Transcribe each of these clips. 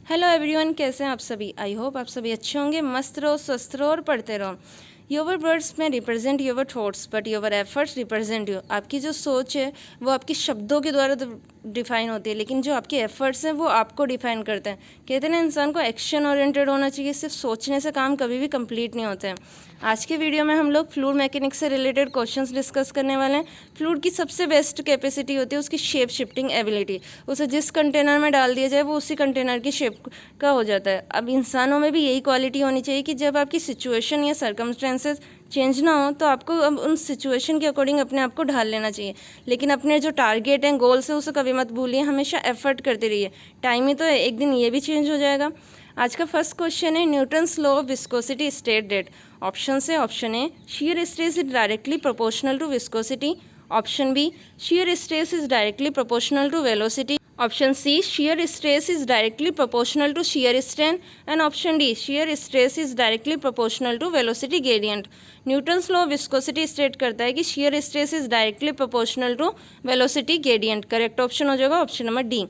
Hello everyone, कैसे हैं आप सभी। आई होप आप सभी अच्छे होंगे, मस्त रहो, स्वस्थ रहो और पढ़ते रहो। योर वर्ड्स में represent your thoughts but your efforts represent you. आपकी जो सोच है वो आपके शब्दों के द्वारा डिफाइन होती है, लेकिन जो आपके एफर्ट्स हैं वो आपको डिफाइन करते हैं। कहते हैं ना, इंसान को एक्शन ओरिएंटेड होना चाहिए, सिर्फ सोचने से काम कभी भी कंप्लीट नहीं होते हैं। आज के वीडियो में हम लोग फ्लूइड मैकेनिक्स से रिलेटेड क्वेश्चंस डिस्कस करने वाले हैं। फ्लूइड की सबसे बेस्ट कैपेसिटी होती है उसकी शेप शिफ्टिंग एबिलिटी। उसे जिस कंटेनर में डाल दिया जाए वो उसी कंटेनर की शेप का हो जाता है। अब इंसानों में भी यही क्वालिटी होनी चाहिए कि जब आपकी सिचुएशन या सर्कमस्टेंसेस चेंज ना हो तो आपको अब उन सिचुएशन के अकॉर्डिंग अपने आप को ढाल लेना चाहिए। लेकिन अपने जो टारगेट हैं, गोल्स है, उसे कभी मत भूलिए, हमेशा एफर्ट करते रहिए। टाइम ही तो है, एक दिन ये भी चेंज हो जाएगा। आज का फर्स्ट क्वेश्चन है, Newton's law of viscosity state that. Option से option A, shear stress is directly proportional to viscosity. Option B, shear stress is directly proportional to velocity. Option C, shear stress is directly proportional to shear strain. And option D, shear stress is directly proportional to velocity gradient. Newton's law of viscosity state करता है कि shear stress is directly proportional to velocity gradient. Correct option हो जाएगा option number D.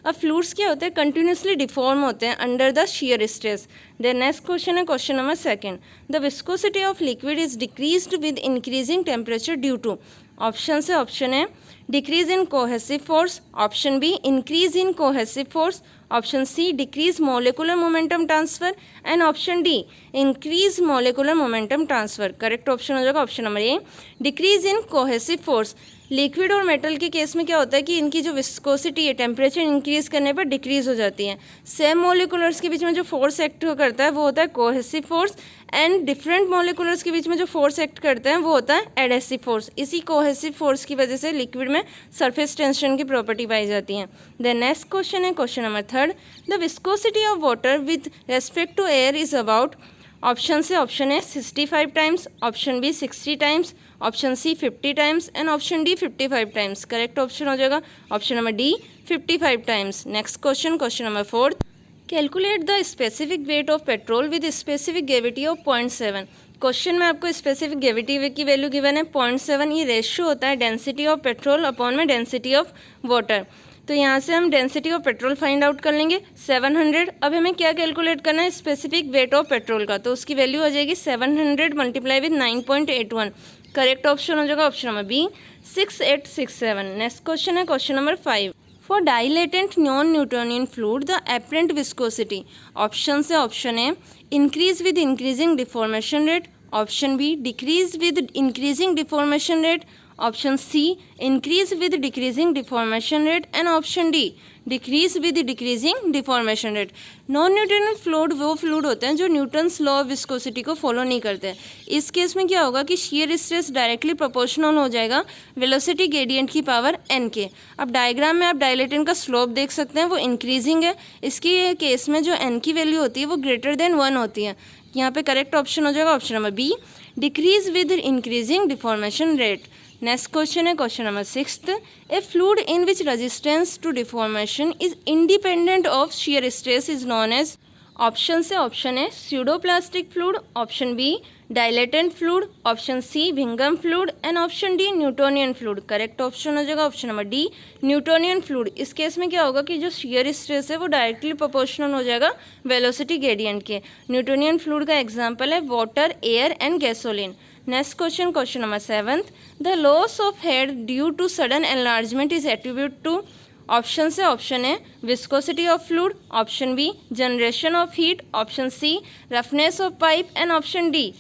अब fluids क्या होते हैं, continuously deform होते हैं under the shear stress. Then next question है question number second, the viscosity of liquid is decreased with increasing temperature due to. Option से ऑप्शन है, decrease in cohesive force. Option B, increase in cohesive force. Option C, decrease molecular momentum transfer. And option D, increase molecular momentum transfer. Correct option हो जाएगा option number A, decrease in cohesive force. Liquid और metal के case में क्या होता है कि इनकी जो विस्कोसिटी है टेम्परेचर इंक्रीज करने पर डिक्रीज हो जाती है। सेम मोलिकुलर्स के बीच में जो फोर्स एक्ट करता है वो होता है कोहेसिव फोर्स, एंड डिफरेंट मोलिकुलर्स के बीच में जो फोर्स एक्ट करते हैं वो होता है एडहेसिव फोर्स। इसी कोहेसिव फोर्स की वजह से लिक्विड में सरफेस टेंशन की प्रॉपर्टी पाई जाती है। देन नेक्स्ट क्वेश्चन है question number third, the viscosity of water with respect to air is about. Option से ऑप्शन है 65 times, option B 60 times, option C 50 times and option D 55 times. Correct option हो जाएगा option number D 55 times. Next question question number fourth, calculate the specific weight of petrol with specific gravity of 0.7। Question में आपको specific gravity की value given है 0.7। ये ratio होता है density of petrol upon में डेंसिटी ऑफ वाटर। तो यहाँ से हम density of petrol find out कर लेंगे 700। अब हमें क्या कैलकुलेट करना है, स्पेसिफिक वेट ऑफ पेट्रोल का, तो उसकी वैल्यू हो जाएगी 700 मल्टीप्लाई विद 9.81। करेक्ट ऑप्शन हो जाएगा option number B 6867। Next question है question number 5, for dilatant non Newtonian fluid the apparent viscosity. Option से ऑप्शन है, increase with increasing deformation rate. Option B, decrease with increasing deformation rate. Option C, increase with decreasing deformation rate. And option D, decrease with decreasing deformation rate. Non Newtonian fluid वो fluid होते हैं जो Newton's law of viscosity को follow नहीं करते। इस case में क्या होगा कि shear स्ट्रेस डायरेक्टली प्रोपोर्शनल हो जाएगा वेलोसिटी ग्रेडियंट की पावर n के। अब डायग्राम में आप डायलेटेंट का स्लोप देख सकते हैं, वो इंक्रीजिंग है। इसकी केस में जो n की वैल्यू होती है वो ग्रेटर देन 1 होती है। यहाँ पे करेक्ट ऑप्शन हो जाएगा option number B, decrease with increasing deformation rate. Next question है question number 6, a fluid in which resistance to deformation is independent of shear stress is known as. Option से option है, pseudoplastic fluid. Option B, dilatant fluid. Option C, विंगम fluid. And option D, Newtonian fluid. Correct option हो जाएगा option number D, Newtonian fluid. इस case में क्या होगा कि जो shear स्ट्रेस है वो डायरेक्टली प्रोपोर्शनल हो जाएगा वेलोसिटी ग्रेडियंट के। न्यूटोनियन फ्लूइड का एग्जाम्पल है water, air and gasoline. Next question question number 7, the loss of head due to sudden enlargement is attribute to. Option से ऑप्शन है, viscosity of fluid. Option B, generation of heat. Option C, roughness of pipe. And option D,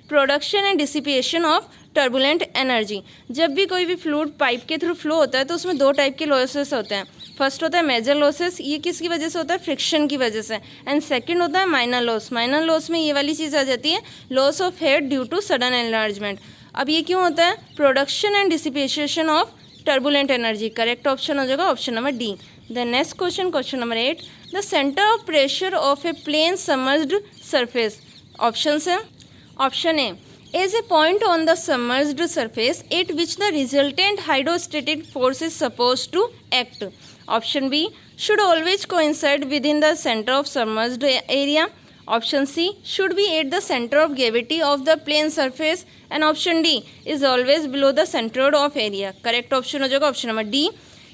production and dissipation of turbulent energy. जब भी कोई भी fluid pipe के through flow होता है तो उसमें दो टाइप के लॉसेस होते हैं। फर्स्ट होता है मेजर लॉसेस, ये किसकी वजह से होता है, फ्रिक्शन की वजह से। एंड सेकंड होता है माइनर लॉस। माइनर लॉस में ये वाली चीज़ आ जाती है, loss of head due to sudden enlargement. अब ये क्यों होता है, production and dissipation of turbulent energy. Correct option हो जाएगा option number D. The next question question number 8, the centre of pressure of a plane submerged surface. Option है, option A, is a point on the submerged surface at which the resultant hydrostatic force is supposed to act. Option B, should always coincide within the center of submerged area. Option C, should be at the center of gravity of the plane surface. And option D, is always below the center of area. Correct option हो जाएगा option number D,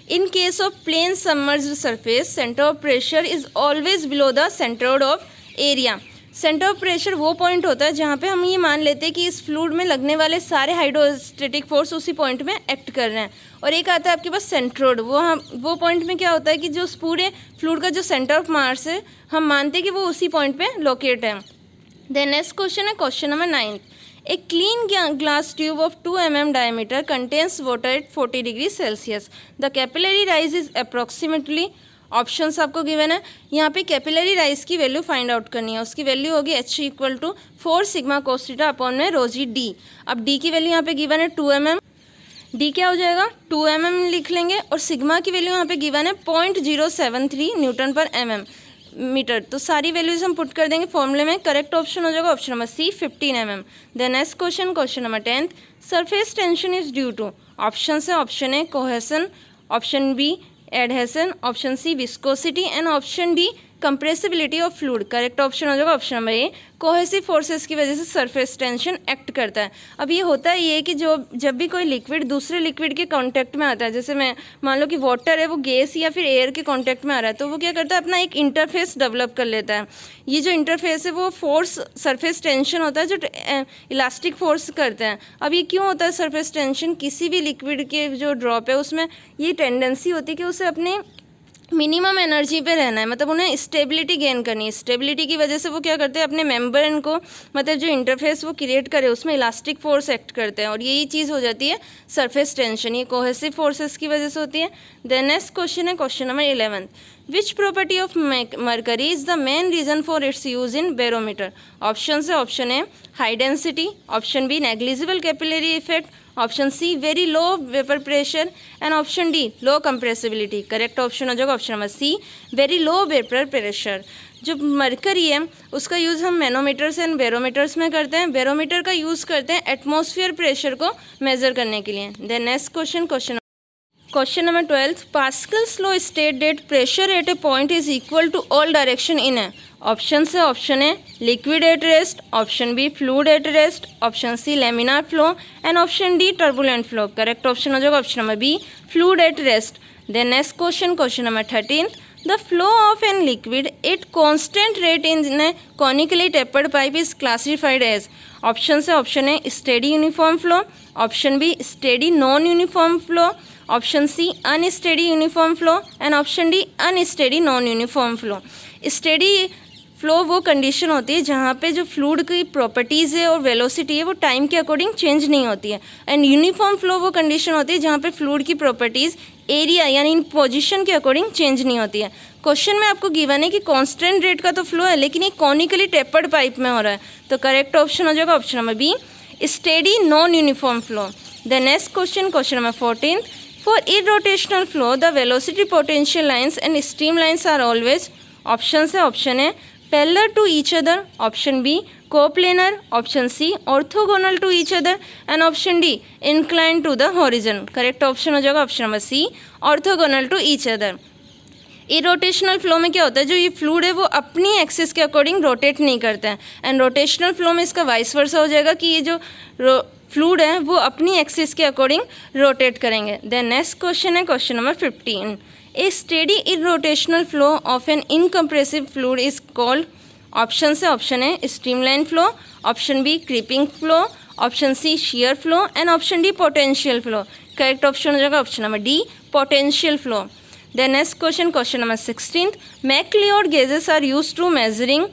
in case of plane submerged surface centre of pressure is always below the centre of area. Centre of pressure वो point होता है जहाँ पे हम ये मान लेते हैं कि इस फ्लूइड में लगने वाले सारे हाइड्रोस्टेटिक फोर्स उसी पॉइंट में एक्ट कर रहे हैं। और एक आता है आपके पास सेंट्रोइड, वो पॉइंट में क्या होता है कि जो पूरे फ्लूइड का जो सेंटर ऑफ मास है हम मानते हैं कि वो उसी पॉइंट पे लोकेट है। देन नेक्स्ट क्वेश्चन है question number 9। A clean glass tube of 2 mm diameter contains water at 40 degree Celsius. The capillary rise is approximately, options आपको गिवन है। यहाँ पे कैपिलरी राइज की वैल्यू फाइंड आउट करनी है। उसकी वैल्यू होगी H = 4 sigma cos theta upon में रो जी डी। अब डी की वैल्यू यहाँ पे गिवन है 2 mm, डी क्या हो जाएगा 2 mm लिख लेंगे, और सिग्मा की वैल्यू यहाँ पे गिवन है 0.073 न्यूटन पर mm मीटर। तो सारी वैल्यूज हम पुट कर देंगे फॉर्मूले में। करेक्ट ऑप्शन हो जाएगा option number C 15 mm। Then next question question number 10। Surface tension is due to, option है option A cohesion, option B adhesion, option C viscosity and option D compressibility of fluid. Correct option हो जाएगा option number A cohesive forces की वजह से surface tension act करता है। अब ये होता है ये कि जब भी कोई लिक्विड दूसरे लिक्विड के कांटेक्ट में आता है, जैसे मैं मान लो कि वाटर है वो गैस या फिर एयर के कांटेक्ट में आ रहा है, तो वो क्या करता है अपना एक इंटरफेस डेवलप कर लेता है। ये जो इंटरफेस है वो फोर्स सरफेस टेंशन होता है जो इलास्टिक फोर्स करते हैं। अब ये क्यों होता है सरफेस टेंशन? किसी भी लिक्विड के जो ड्रॉप है उसमें ये टेंडेंसी होती है कि उसे अपने मिनिमम एनर्जी पे रहना है, मतलब उन्हें स्टेबिलिटी गेन करनी है। स्टेबिलिटी की वजह से वो क्या करते हैं अपने मेम्ब्रेन को, मतलब जो इंटरफेस वो क्रिएट करे उसमें इलास्टिक फोर्स एक्ट करते हैं, और यही चीज़ हो जाती है सरफेस टेंशन। ये कोहेसिव फोर्सेस की वजह से होती है। देन नेक्स्ट क्वेश्चन है question number 11। Which property of mercury is the main reason for its use in barometer? Option है option A high density, option B negligible capillary effect, option C very low vapour pressure and option D low compressibility. Correct option हो जाएगा option number C very low vapour pressure. जो mercury है उसका use हम manometers and barometers में करते हैं। Barometer का यूज़ करते हैं एटमॉस्फेयर प्रेशर को मेजर करने के लिए। Then next question number 12। Pascal's law state that pressure at a point is equal to all direction in a. Option है option A liquid at rest, option B fluid at rest, option C laminar flow and option D turbulent flow. Correct option हो जाएगा option number B fluid at rest. Then next question number 13। The flow of an liquid at constant rate in A कॉनिकली tapered pipe is classified as. Option है option A steady uniform flow, option B steady non uniform flow, option C unsteady uniform flow and option D unsteady non uniform flow. Steady flow वो condition होती है जहाँ पे जो fluid की properties है और वेलोसिटी है वो टाइम के अकॉर्डिंग चेंज नहीं होती है। एंड यूनिफॉर्म फ्लो वो कंडीशन होती है जहाँ पे फ्लूइड की प्रॉपर्टीज़ एरिया यानी इन पोजीशन के अकॉर्डिंग चेंज नहीं होती है। क्वेश्चन में आपको गिवन है कि कांस्टेंट रेट का तो फ्लो है लेकिन ये कॉनिकली टेपर्ड पाइप में हो रहा है, तो करेक्ट ऑप्शन हो जाएगा option number B steady non uniform flow. The next question number 14। For irrotational flow the velocity potential lines and streamlines are always। Option है option A parallel to each other, option B coplanar, option C orthogonal to each other and option D incline to the horizon. Correct option हो जाएगा option number C orthogonal to each other. Irrotational flow में क्या होता है, जो ये fluid है वो अपनी एक्सिस के अकॉर्डिंग रोटेट नहीं करते हैं, एंड रोटेशनल फ्लो में इसका वाइस वर्सा हो जाएगा कि ये जो फ्लूइड है वो अपनी एक्सिस के अकॉर्डिंग रोटेट करेंगे। देन नेक्स्ट क्वेश्चन है question number 15। A steady irrotational flow of an incompressive fluid is called. Option है option A streamline flow, option B creeping flow, option C shear flow and option D potential flow. Correct option हो जाएगा option number D potential flow. The next question number 16. McLeod gauges are used to measuring।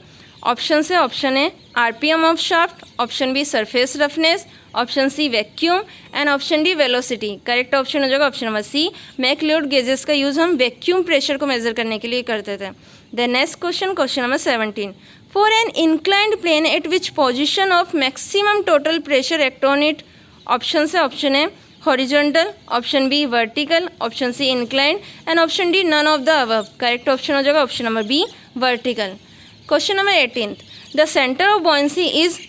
Option है option A RPM of shaft, option B surface roughness, option C vacuum and option D velocity. Correct option हो जाएगा option number C McLeod gauges का use हम vacuum pressure को measure करने के लिए करते थे। The next question number 17। For an inclined plane at which position of maximum total pressure act on it. Option है option A horizontal, option B vertical, option C inclined and option D none of the above. Correct option हो जाएगा option number B vertical. Question number 18। The centre of buoyancy is.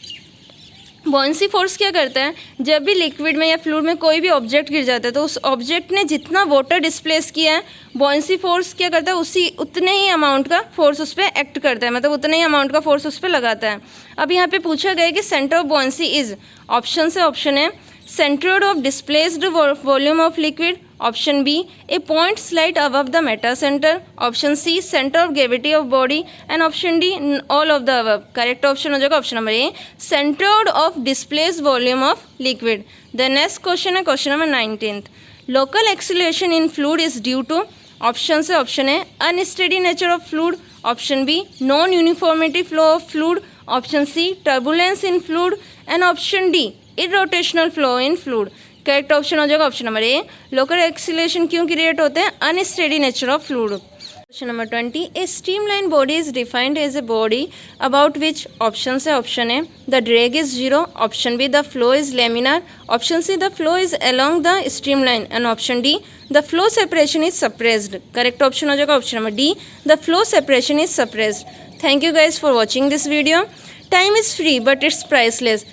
Buoyancy force क्या करता है, जब भी liquid में या fluid में कोई भी ऑब्जेक्ट गिर जाता है तो उस ऑब्जेक्ट ने जितना वाटर डिस्प्लेस किया है बॉयंसी फोर्स क्या करता है उतने ही अमाउंट का फोर्स उस पर एक्ट करता है, मतलब उतने ही अमाउंट का फोर्स उस पर लगाता है। अब यहाँ पे पूछा गया है कि centre of buoyancy is. Option है option A centroid of displaced volume of liquid, option B a point slide above the metacentre, option C centre of gravity of body, and option D all of the above. Correct option हो जाएगा option number A centred of displace volume of liquid. The next question है question number 19th। Local acceleration in fluid is due to, option से option है unsteady nature of fluid, option B non uniformity flow of fluid, option C turbulence in fluid, and option D irrotational flow in fluid. Correct option हो जाएगा option number A local acceleration क्यों create होते हैं, unsteady nature of fluid. Question number 20 a streamline body is defined as a body about which, option से option है the drag is zero, option B the flow is laminar, option see the flow is along the streamline, and option D the flow separation is suppressed. Correct option हो जाएगा option number D the flow separation is suppressed. Thank you guys for watching this video. Time is free but it's priceless.